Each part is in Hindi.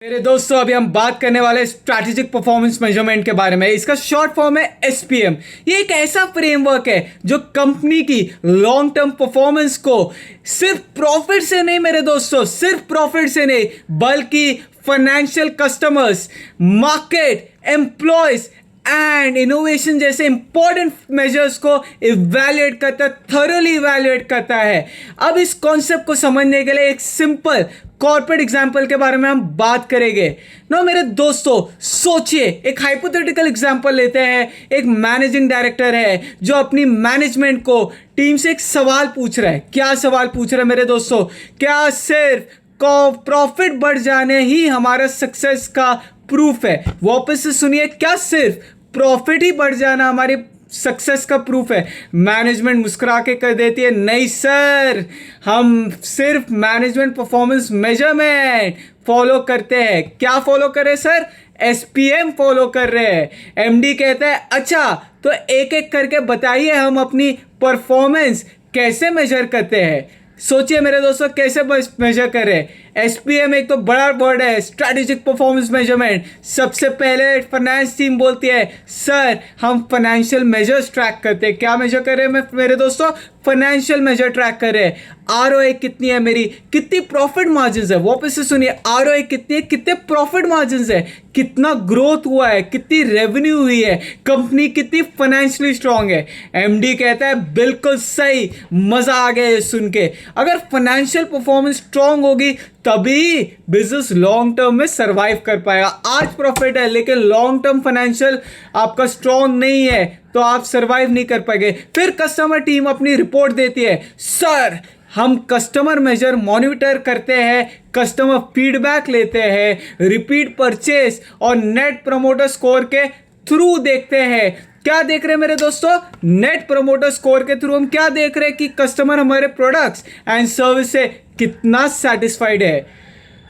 मेरे दोस्तों अभी हम बात करने वाले स्ट्रैटेजिक परफॉर्मेंस मेजरमेंट के बारे में। इसका शॉर्ट फॉर्म है एसपीएम। ये एक ऐसा फ्रेमवर्क है जो कंपनी की लॉन्ग टर्म परफॉर्मेंस को सिर्फ प्रॉफिट से नहीं, मेरे दोस्तों, सिर्फ प्रॉफिट से नहीं बल्कि financial, customers, market, employees and innovation जैसे इंपॉर्टेंट मेजर्स को इवैल्यूएट करता है, थॉरोली इवैल्यूएट करता है। अब इस कॉन्सेप्ट को समझने के लिए एक सिंपल कॉर्पोरेट एग्जाम्पल के बारे में हम बात करेंगे। नो मेरे दोस्तों, सोचिए, एक हाइपोथेटिकल एग्जाम्पल लेते हैं। एक मैनेजिंग डायरेक्टर है जो अपनी मैनेजमेंट को, टीम से एक सवाल पूछ रहा है। क्या सवाल पूछ रहा है मेरे दोस्तों? क्या सिर्फ प्रॉफिट बढ़ जाने ही हमारा सक्सेस का प्रूफ है? वापस से सुनिए, क्या सिर्फ प्रॉफिट ही बढ़ जाना हमारी सक्सेस का प्रूफ है? मैनेजमेंट मुस्कुरा के कर देती है, नहीं सर, हम सिर्फ मैनेजमेंट परफॉर्मेंस मेजरमेंट फॉलो करते हैं। क्या फॉलो करें सर? एसपीएम फॉलो कर रहे हैं। एमडी कहता है अच्छा, तो एक एक करके बताइए हम अपनी परफॉर्मेंस कैसे मेजर करते हैं। सोचिए मेरे दोस्तों, कैसे मेजर करें? एसपीएम एक तो बड़ा वर्ड है, स्ट्रैटेजिक परफॉर्मेंस मेजरमेंट। सबसे पहले फाइनेंस टीम बोलती है सर हम फाइनेंशियल मेजर्स ट्रैक करते हैं। क्या मेजर कर रहे हैं मेरे दोस्तों? फाइनेंशियल मेजर ट्रैक कर रहे हैं। आरओए कितनी है मेरी, कितनी प्रॉफिट मार्जिन है। वापस से सुनिए, आरओए कितनी है, कितने प्रॉफिट मार्जिन है, कितना ग्रोथ हुआ है, कितनी रेवेन्यू हुई है, कंपनी कितनी फाइनेंशियली स्ट्रांग है। एमडी कहता है बिल्कुल सही, मजा आ गया ये सुन के। अगर फाइनेंशियल परफॉर्मेंस स्ट्रांग होगी तभी बिजनेस लॉन्ग टर्म में सरवाइव कर पाएगा। आज प्रॉफिट है लेकिन लॉन्ग टर्म फाइनेंशियल आपका स्ट्रांग नहीं है तो आप सरवाइव नहीं कर पाएंगे। फिर कस्टमर टीम अपनी रिपोर्ट देती है, सर हम कस्टमर मेजर मॉनिटर करते हैं, कस्टमर फीडबैक लेते हैं, रिपीट परचेस और नेट प्रमोटर स्कोर के थ्रू देखते हैं। क्या देख रहे हैं मेरे दोस्तों? नेट प्रमोटर स्कोर के थ्रू हम क्या देख रहे हैं कि कस्टमर हमारे प्रोडक्ट्स एंड सर्विस से कितना सेटिस्फाइड है।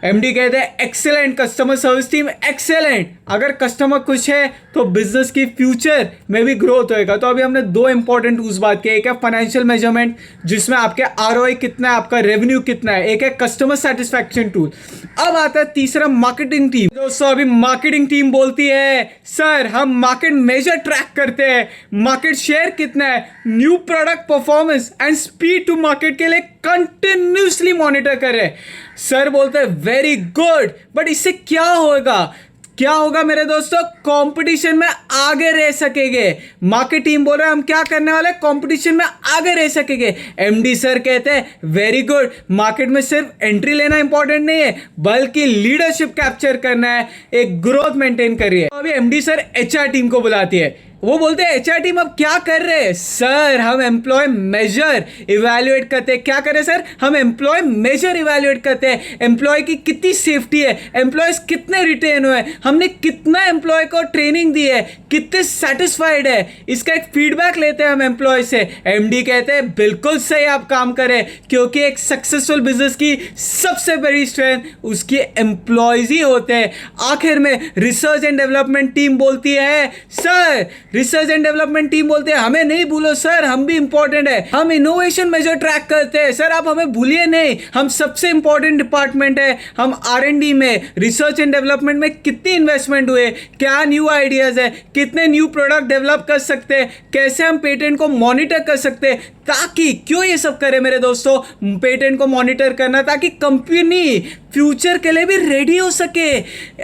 एमडी कहते हैं excellent, customer service team excellent. अगर कस्टमर खुश है तो बिजनेस की फ्यूचर में भी ग्रोथ होएगा। तो अभी हमने दो इंपॉर्टेंट टूल्स बात की। एक है फाइनेंशियल मेजरमेंट जिसमें आपके आरओआई कितना है, आपका रेवेन्यू कितना है। एक है कस्टमर सेटिस्फैक्शन टूल। अब आता है तीसरा, मार्केटिंग टीम। दोस्तों अभी मार्केटिंग टीम बोलती है सर हम मार्केट मेजर ट्रैक करते हैं, मार्केट शेयर कितना है, new product performance and speed to market के लिए कंटिन्यूसली मॉनिटर करें। सर बोलते हैं वेरी गुड, बट इससे क्या होगा? क्या होगा मेरे दोस्तों? कंपटीशन में आगे रह सकेंगे। मार्केट टीम बोल रहा है हम क्या करने वाले, कंपटीशन में आगे रह सकेंगे। एमडी सर कहते हैं वेरी गुड, मार्केट में सिर्फ एंट्री लेना इंपॉर्टेंट नहीं है बल्कि लीडरशिप कैप्चर करना है, एक ग्रोथ मेंटेन करिए। तो अभी एमडी सर एचआर टीम को बुलाती है। वो बोलते हैं एचआर टीम अब क्या कर रहे हैं? सर हम एम्प्लॉय मेजर इवैल्यूएट करते हैं। क्या करें सर? हम एम्प्लॉय मेजर इवैल्यूएट करते हैं। एम्प्लॉय की कितनी सेफ्टी है, एम्प्लॉयज कितने रिटेन हुए, हमने कितना एम्प्लॉय को ट्रेनिंग दी है, कितने सेटिस्फाइड है, इसका एक फीडबैक लेते हैं हम एम्प्लॉय से। एमडी कहते हैं बिल्कुल सही आप काम करें, क्योंकि एक सक्सेसफुल बिजनेस की सबसे बड़ी स्ट्रेंथ उसकी एम्प्लॉयज ही होते हैं। आखिर में रिसर्च एंड डेवलपमेंट टीम बोलती है sir, research and development team बोलते हैं हमें नहीं भूलो सर, हम भी इंपॉर्टेंट है, हम इनोवेशन मेजर ट्रैक करते हैं। सर आप हमें भूलिए नहीं, हम सबसे इंपॉर्टेंट डिपार्टमेंट है। हम आर&डी में, रिसर्च एंड डेवलपमेंट में कितनी इन्वेस्टमेंट हुए, क्या न्यू आइडियाज है, कितने न्यू प्रोडक्ट डेवलप कर सकते हैं, कैसे हम पेटेंट को मॉनिटर कर सकते हैं। ताकि क्यों ये सब करें मेरे दोस्तों? पेटेंट को मॉनिटर करना ताकि कंपनी फ्यूचर के लिए भी रेडी हो सके।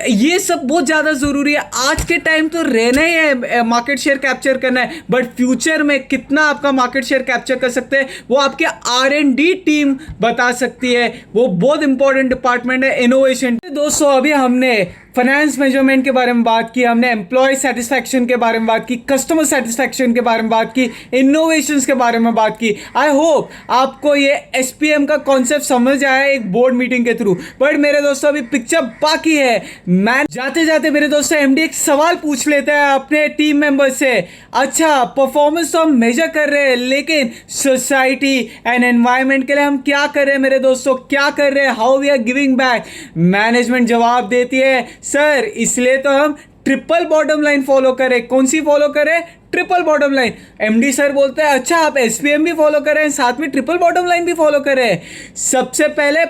ये सब बहुत ज़्यादा ज़रूरी है। आज के टाइम तो रहना ही है, मार्केट शेयर कैप्चर करना है, बट फ्यूचर में कितना आपका मार्केट शेयर कैप्चर कर सकते हैं वो आपके आर&डी टीम बता सकती है। वो बहुत इंपॉर्टेंट डिपार्टमेंट है, इनोवेशन। दोस्तों अभी हमने फाइनेंस मेजरमेंट के बारे में बात की, हमने एम्प्लॉय सेटिस्फैक्शन के बारे में बात की, कस्टमर सेटिस्फैक्शन के बारे में बात की, इनोवेशंस के बारे में बात की। आई होप आपको ये एसपीएम का कॉन्सेप्ट समझ आया एक बोर्ड मीटिंग के थ्रू। बट मेरे दोस्तों अभी पिक्चर बाकी है। मैं जाते जाते मेरे दोस्तों एमडी एक सवाल पूछ लेता है अपने टीम मेंबर से, अच्छा परफॉर्मेंस तो हम मेजर कर रहे हैं लेकिन सोसाइटी एंड एनवायरनमेंट के लिए हम क्या कर रहे हैं मेरे दोस्तों, क्या कर रहे हैं, how we are giving back? Management जवाब देती है सर इसलिए तो हम ट्रिपल बॉटम लाइन फॉलो करें। कौन सी फॉलो करें? Triple bottom line. MD sir बोलते हैं अच्छा आप एसपीएम भी फॉलो कर रहे हैं, साथ में ट्रिपल बॉटम लाइन भी फॉलो कर रहे हैं। सबसे पहले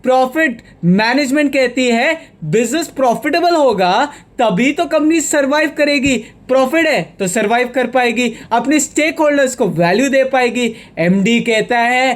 प्रॉफिट मैनेजमेंट कहती है बिजनेस प्रॉफिटेबल होगा तभी तो कंपनी सरवाइव करेगी। प्रॉफिट है तो सरवाइव कर पाएगी, अपने स्टेक होल्डर्स को वैल्यू दे पाएगी। एमडी कहता है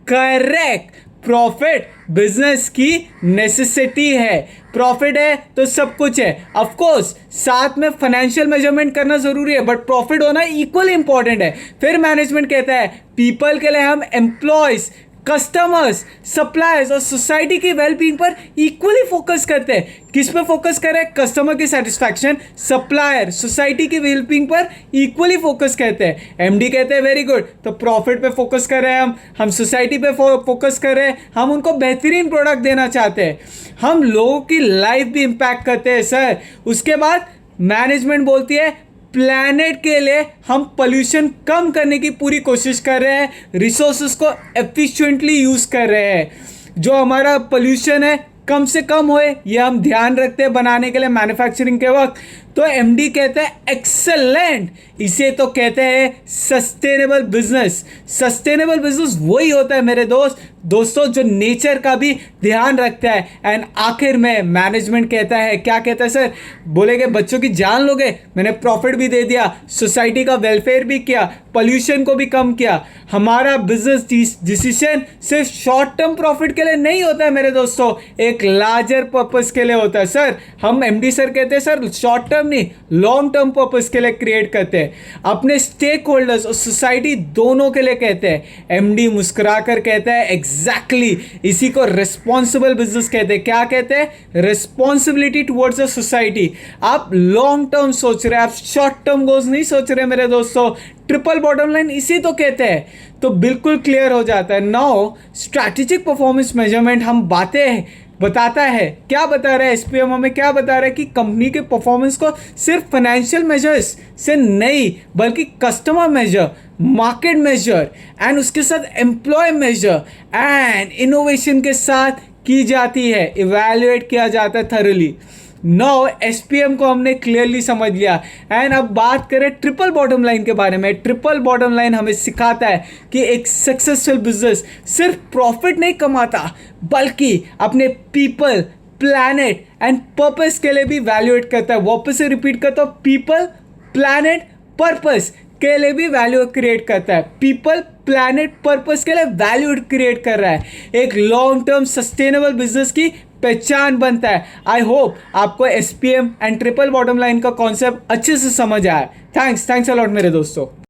करेक्ट, प्रॉफिट बिजनेस की नेसेसिटी है। प्रॉफिट है तो सब कुछ है। ऑफ कोर्स साथ में फाइनेंशियल मेजरमेंट करना जरूरी है, बट प्रॉफिट होना इक्वली इंपॉर्टेंट है। फिर मैनेजमेंट कहता है पीपल के लिए हम एम्प्लॉयज, कस्टमर्स, सप्लायर्स और सोसाइटी की वेलबींग पर इक्वली फोकस करते हैं। किस पे फोकस करें? कस्टमर की सेटिस्फैक्शन, सप्लायर, सोसाइटी की वेलबींग पर इक्वली फोकस करते हैं। एमडी कहते हैं वेरी गुड, तो प्रॉफिट पे फोकस कर रहे हैं हम सोसाइटी पे फोकस कर रहे हैं, हम उनको बेहतरीन प्रोडक्ट देना चाहते हैं, हम लोगों की लाइफ भी इंपैक्ट करते हैं सर। उसके बाद मैनेजमेंट बोलती है प्लैनेट के लिए हम पोल्यूशन कम करने की पूरी कोशिश कर रहे हैं, रिसोर्सेज को एफिशिएंटली यूज़ कर रहे हैं, जो हमारा पोल्यूशन है कम से कम होए ये हम ध्यान रखते हैं बनाने के लिए मैन्युफैक्चरिंग के वक्त। तो एमडी कहते हैं एक्सेलेंट, इसे तो कहते हैं सस्टेनेबल बिजनेस। सस्टेनेबल बिजनेस वही होता है मेरे दोस्तों जो नेचर का भी ध्यान रखता है। एंड आखिर में मैनेजमेंट कहता है, क्या कहता है सर? बोलेगे बच्चों की जान लोगे, मैंने प्रॉफिट भी दे दिया, सोसाइटी का वेलफेयर भी किया, पोल्यूशन को भी कम किया। हमारा बिजनेस डिसीजन सिर्फ शॉर्ट टर्म प्रॉफिट के लिए नहीं होता है मेरे दोस्तों, एक लार्जर पर्पस के लिए होता है। सर हम एमडी सर कहते हैं सर शॉर्ट टर्म नहीं, लॉन्ग टर्म पर्पस के लिए क्रिएट करते हैं, अपने स्टेक होल्डर्स और सोसाइटी दोनों के लिए कहते हैं। एमडी मुस्कुराकर कहता है एग्जैक्टली, इसी को रिस्पॉन्सिबल बिजनेस कहते हैं। क्या कहते हैं? Responsibility towards the society. आप लॉन्ग टर्म सोच रहे हैं, आप शॉर्ट टर्म गोल्स नहीं सोच रहे मेरे दोस्तों। ट्रिपल बॉटम लाइन इसी तो कहते हैं, तो बिल्कुल क्लियर हो जाता है। नाउ स्ट्रैटेजिक परफॉर्मेंस मेजरमेंट हम बातें बताता है, क्या बता रहा है एसपीएम हमें? क्या बता रहा है कि कंपनी के परफॉर्मेंस को सिर्फ फाइनेंशियल मेजर्स से नहीं बल्कि customer measure, market measure and उसके साथ एम्प्लॉय मेजर एंड इनोवेशन के साथ की जाती है, इवैल्यूएट किया जाता है थॉरली। नो एसपीएम को हमने क्लियरली समझ लिया। एंड अब बात करें ट्रिपल बॉटम लाइन के बारे में। ट्रिपल बॉटम लाइन हमें सिखाता है कि एक सक्सेसफुल बिजनेस सिर्फ प्रॉफिट नहीं कमाता बल्कि अपने पीपल, प्लैनेट एंड पर्पस के लिए भी वैल्यूएट करता है। वापस से रिपीट करता हूँ, पीपल, प्लैनेट, पर्पस के लिए भी वैल्यू क्रिएट करता है। पीपल, प्लैनेट, पर्पस के लिए वैल्यू क्रिएट कर रहा है, एक लॉन्ग टर्म सस्टेनेबल बिजनेस की पहचान बनता है। आई होप आपको SPM and triple bottom line का कॉन्सेप्ट अच्छे से समझ आया। थैंक्स अलॉट मेरे दोस्तों।